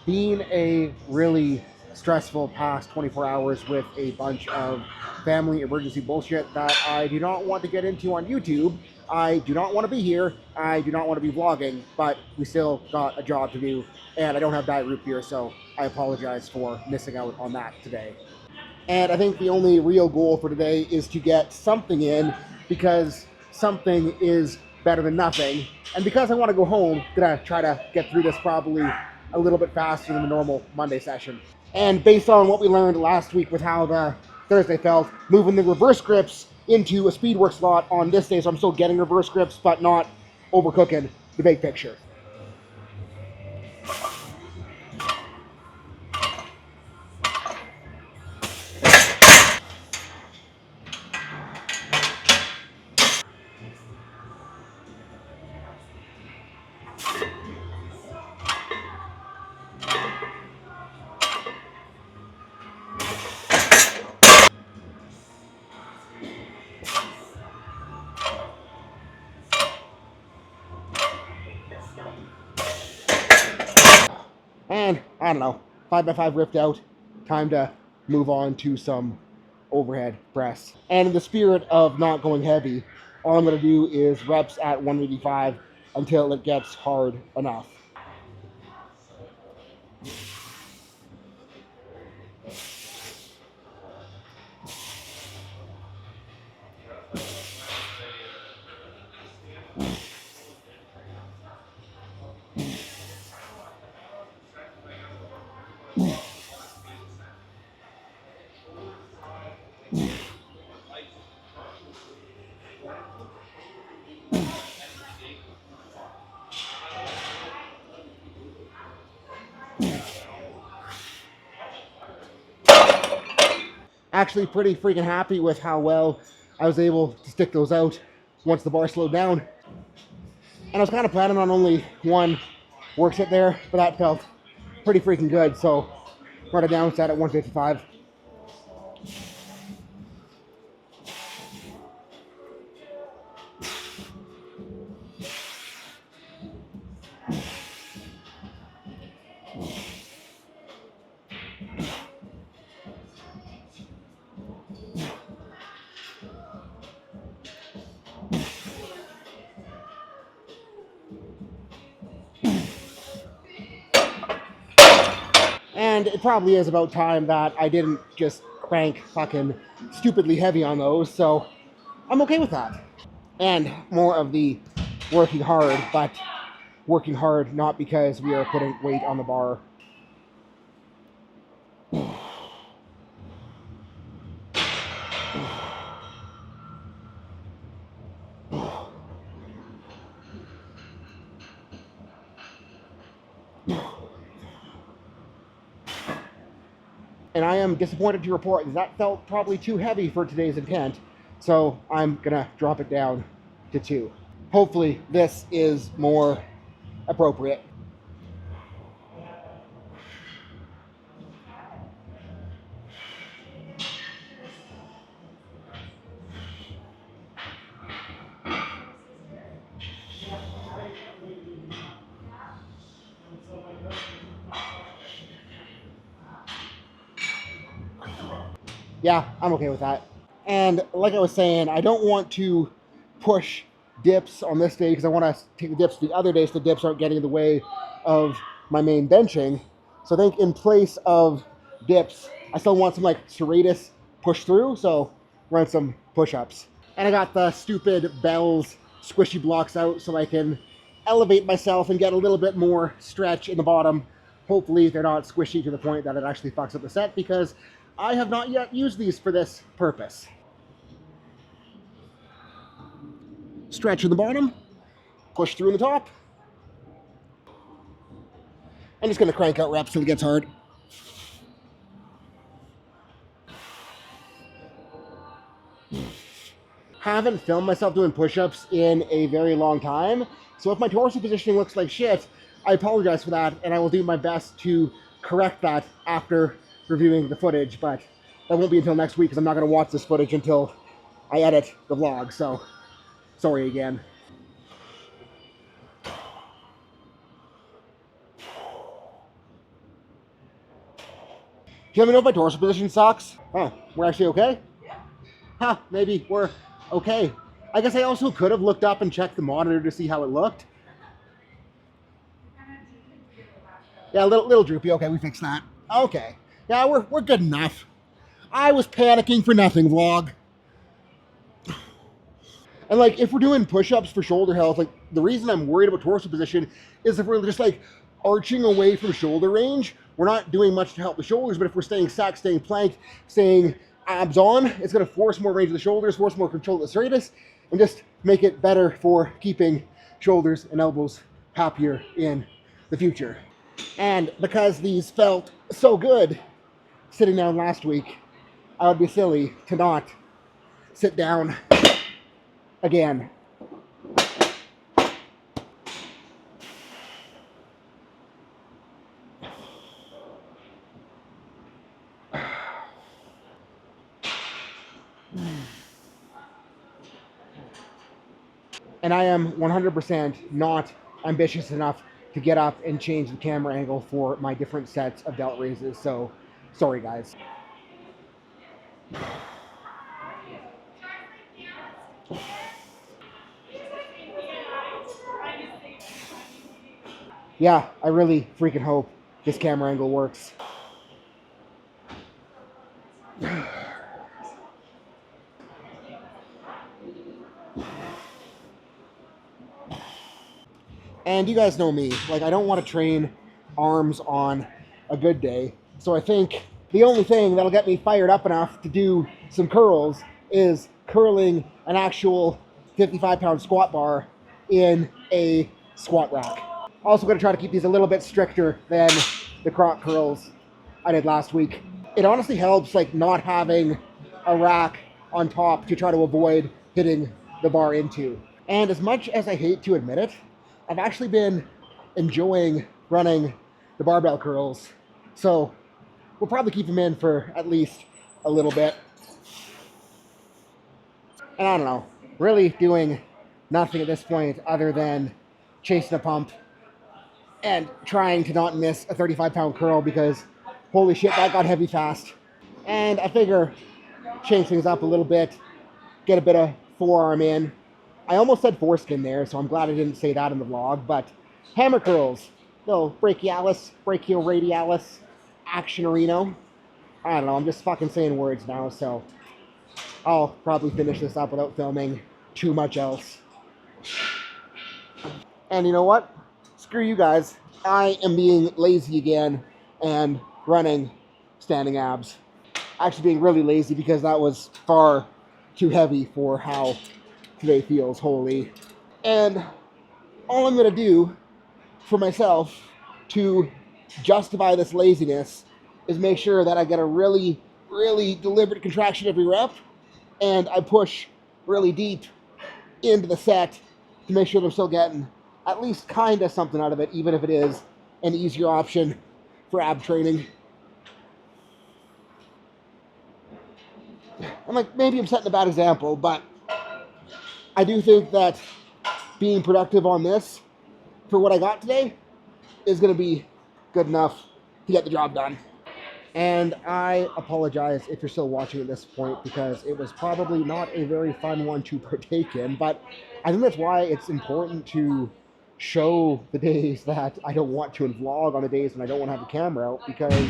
been a really stressful past 24 hours with a bunch of family emergency bullshit that I do not want to get into on YouTube. I do not want to be here. I do not want to be vlogging, but we still got a job to do, and I don't have diet root beer, so I apologize for missing out on that today. And I think the only real goal for today is to get something in, because something is better than nothing. And because I want to go home, I'm gonna try to get through this probably a little bit faster than the normal Monday session. And based on what we learned last week with how the Thursday felt, moving the reverse grips into a speed work slot on this day, so I'm still getting reverse grips, but not overcooking the big picture. And I don't know, 5x5 ripped out. Time to move on to some overhead press. And in the spirit of not going heavy, all I'm going to do is reps at 185 until it gets hard enough. Actually pretty freaking happy with how well I was able to stick those out once the bar slowed down. And I was kind of planning on only one work set there, but that felt pretty freaking good. So brought it down, set at 155. And it probably is about time that I didn't just crank fucking stupidly heavy on those, so I'm okay with that. And more of the working hard, but working hard not because we are putting weight on the bar. And I am disappointed to report that felt probably too heavy for today's intent, so I'm gonna drop it down to 2. Hopefully this is more appropriate. Yeah, I'm okay with that. And like I was saying, I don't want to push dips on this day because I want to take the dips the other day so the dips aren't getting in the way of my main benching. So I think in place of dips, I still want some like serratus push through, so run some push-ups. And I got the stupid Bell's squishy blocks out so I can elevate myself and get a little bit more stretch in the bottom. Hopefully they're not squishy to the point that it actually fucks up the set, because I have not yet used these for this purpose. Stretch in the bottom, push through in the top. I'm just going to crank out reps till it gets hard. Haven't filmed myself doing push-ups in a very long time, so if my torso positioning looks like shit, I apologize for that, and I will do my best to correct that after reviewing the footage, but that won't be until next week because I'm not going to watch this footage until I edit the vlog, so sorry again. you let me know if my torso position sucks? Oh, we're actually okay? Huh, maybe we're okay. I guess I also could have looked up and checked the monitor to see how it looked. Yeah, a little droopy. Okay, we fixed that. Okay. Yeah, we're good enough. I was panicking for nothing, vlog. And like, if we're doing push-ups for shoulder health, like the reason I'm worried about torso position is if we're just like arching away from shoulder range, we're not doing much to help the shoulders. But if we're staying sack, staying planked, staying abs on, it's going to force more range of the shoulders, force more control of the serratus, and just make it better for keeping shoulders and elbows happier in the future. And because these felt so good sitting down last week, I would be silly to not sit down again. And I am 100% not ambitious enough to get up and change the camera angle for my different sets of delt raises. So, sorry guys. Yeah, I really freaking hope this camera angle works. And you guys know me, like I don't want to train arms on a good day. So I think the only thing that'll get me fired up enough to do some curls is curling an actual 55-pound squat bar in a squat rack. Also going to try to keep these a little bit stricter than the croc curls I did last week. It honestly helps like not having a rack on top to try to avoid hitting the bar into. And as much as I hate to admit it, I've actually been enjoying running the barbell curls. So we'll probably keep them in for at least a little bit. And I don't know, really doing nothing at this point other than chasing a pump and trying to not miss a 35-pound curl because holy shit, that got heavy fast. And I figure change things up a little bit, get a bit of forearm in. I almost said foreskin there, so I'm glad I didn't say that in the vlog, but hammer curls, little brachialis, brachioradialis, actionarino. I don't know, I'm just fucking saying words now, so I'll probably finish this up without filming too much else. And you know what? Screw you guys. I am being lazy again and running standing abs. Actually being really lazy because that was far too heavy for how today feels, holy. And all I'm going to do for myself to justify this laziness is make sure that I get a really, really deliberate contraction every rep and I push really deep into the set to make sure that I'm still getting at least kind of something out of it, even if it is an easier option for ab training. And like, maybe I'm setting a bad example, but I do think that being productive on this for what I got today is going to be good enough to get the job done. And I apologize if you're still watching at this point because it was probably not a very fun one to partake in, but I think that's why it's important to show the days that I don't want to and vlog on the days when I don't want to have the camera out, because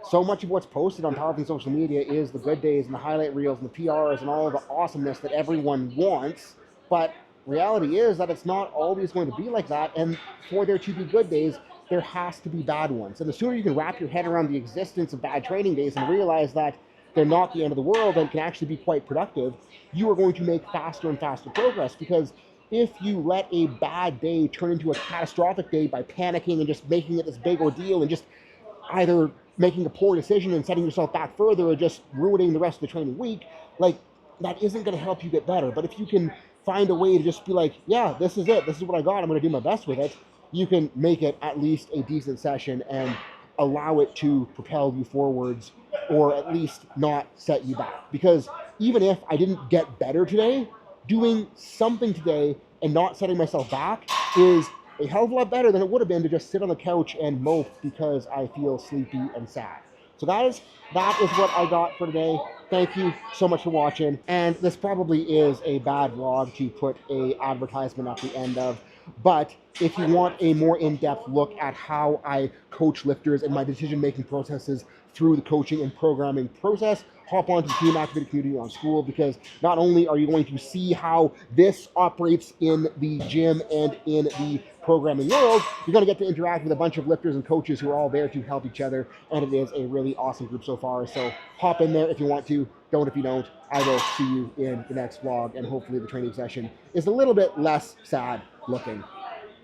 so much of what's posted on powerlifting social media is the good days and the highlight reels and the PRs and all of the awesomeness that everyone wants. But reality is that it's not always going to be like that. And for there to be good days, there has to be bad ones. And the sooner you can wrap your head around the existence of bad training days and realize that they're not the end of the world and can actually be quite productive, you are going to make faster and faster progress. Because if you let a bad day turn into a catastrophic day by panicking and just making it this big ordeal and just either making a poor decision and setting yourself back further or just ruining the rest of the training week, like, that isn't going to help you get better. But if you can find a way to just be like, yeah, this is it, this is what I got, I'm going to do my best with it, you can make it at least a decent session and allow it to propel you forwards or at least not set you back. Because even if I didn't get better today, doing something today and not setting myself back is a hell of a lot better than it would have been to just sit on the couch and mope because I feel sleepy and sad. So guys, that is what I got for today. Thank you so much for watching. And this probably is a bad vlog to put a advertisement at the end of, but if you want a more in-depth look at how I coach lifters and my decision-making processes through the coaching and programming process, hop onto the Team Activated community on School, because not only are you going to see how this operates in the gym and in the programming world, you're going to get to interact with a bunch of lifters and coaches who are all there to help each other, and it is a really awesome group so far. So hop in there if you want to. Don't if you don't. I will see you in the next vlog, and hopefully the training session is a little bit less sad looking.